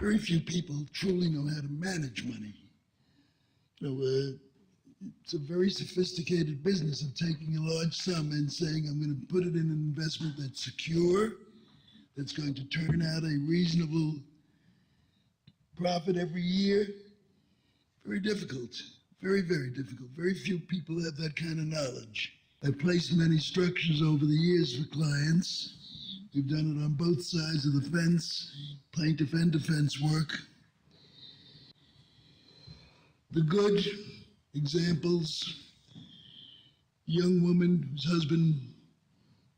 Very few people truly know how to manage money. It's a very sophisticated business of taking a large sum and saying, I'm going to put it in an investment that's secure, that's going to turn out a reasonable profit every year. Very difficult. Very, very difficult. Very few people have that kind of knowledge. I've placed many structures over the years for clients. We've done it on both sides of the fence, plaintiff and defense work. The good examples, a young woman whose husband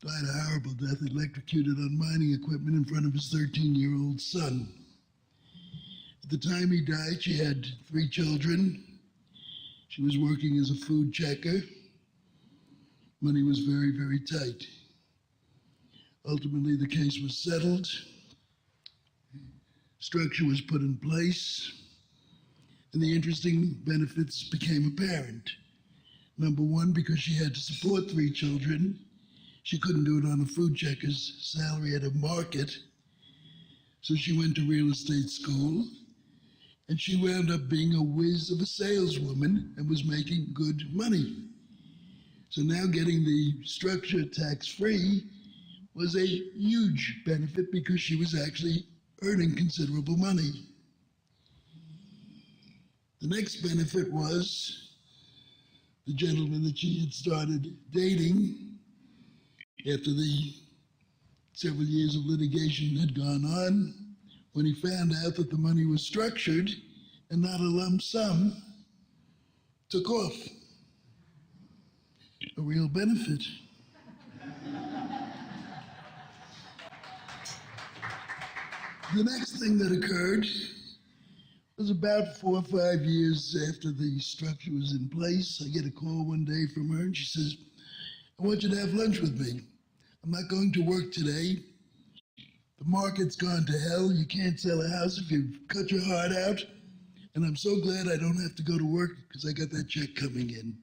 died a horrible death, electrocuted on mining equipment in front of his 13-year-old son. At the time he died, she had 3 children. She was working as a food checker. Money was very, very tight. Ultimately, the case was settled. Structure was put in place, and the interesting benefits became apparent. Number one, because she had to support 3 children, she couldn't do it on a food checker's salary at a market, so she went to real estate school, and she wound up being a whiz of a saleswoman and was making good money. So now getting the structure tax-free was a huge benefit because she was actually earning considerable money. The next benefit was the gentleman that she had started dating after the several years of litigation had gone on. When he found out that the money was structured and not a lump sum, took off. A real benefit. The next thing that occurred was about 4 or 5 years after the structure was in place. I get a call one day from her and she says, I want you to have lunch with me. I'm not going to work today. The market's gone to hell. You can't sell a house if you cut your heart out. And I'm so glad I don't have to go to work because I got that check coming in.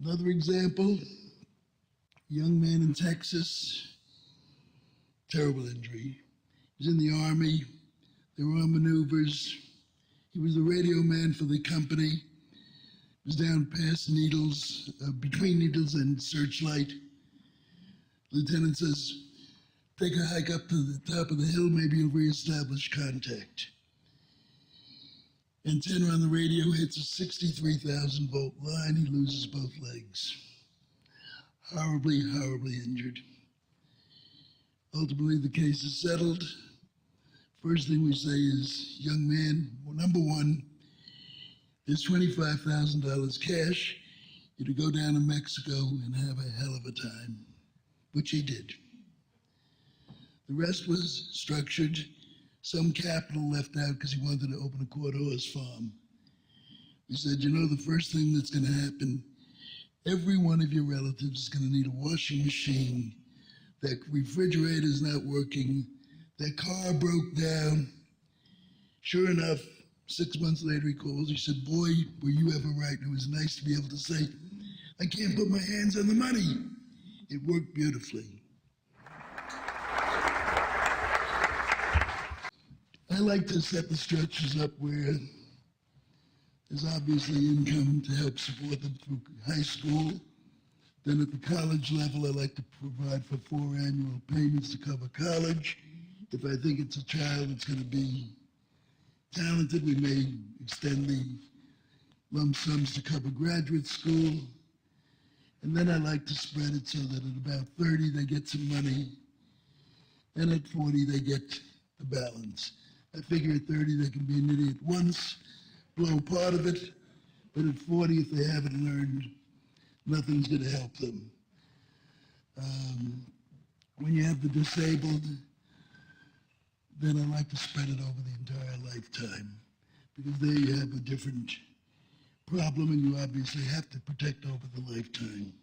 Another example, a young man in Texas, terrible injury. He was in the Army. They were on maneuvers. He was the radio man for the company. He was down past Needles, between Needles and Searchlight. Lieutenant says, take a hike up to the top of the hill, maybe you'll reestablish contact. Antenna on the radio hits a 63,000 volt line. He loses both legs. Horribly, horribly injured. Ultimately, the case is settled. First thing we say is, young man, well, number one, there's $25,000 cash. You're to go down to Mexico and have a hell of a time, which he did. The rest was structured. Some capital left out because he wanted to open a quarter horse farm. We said, you know, the first thing that's going to happen, every one of your relatives is going to need a washing machine. That refrigerator's not working. That car broke down. Sure enough, 6 months later he calls. He said, boy, were you ever right. It was nice to be able to say, I can't put my hands on the money. It worked beautifully. I like to set the structures up where there's obviously income to help support them through high school. Then at the college level, I like to provide for 4 annual payments to cover college. If I think it's a child that's going to be talented, we may extend the lump sums to cover graduate school. And then I like to spread it so that at about 30, they get some money. And at 40, they get the balance. I figure at 30, they can be an idiot once, blow part of it, but at 40, if they haven't learned, nothing's going to help them. When you have the disabled, then I like to spread it over the entire lifetime, because there you have a different problem, and you obviously have to protect over the lifetime.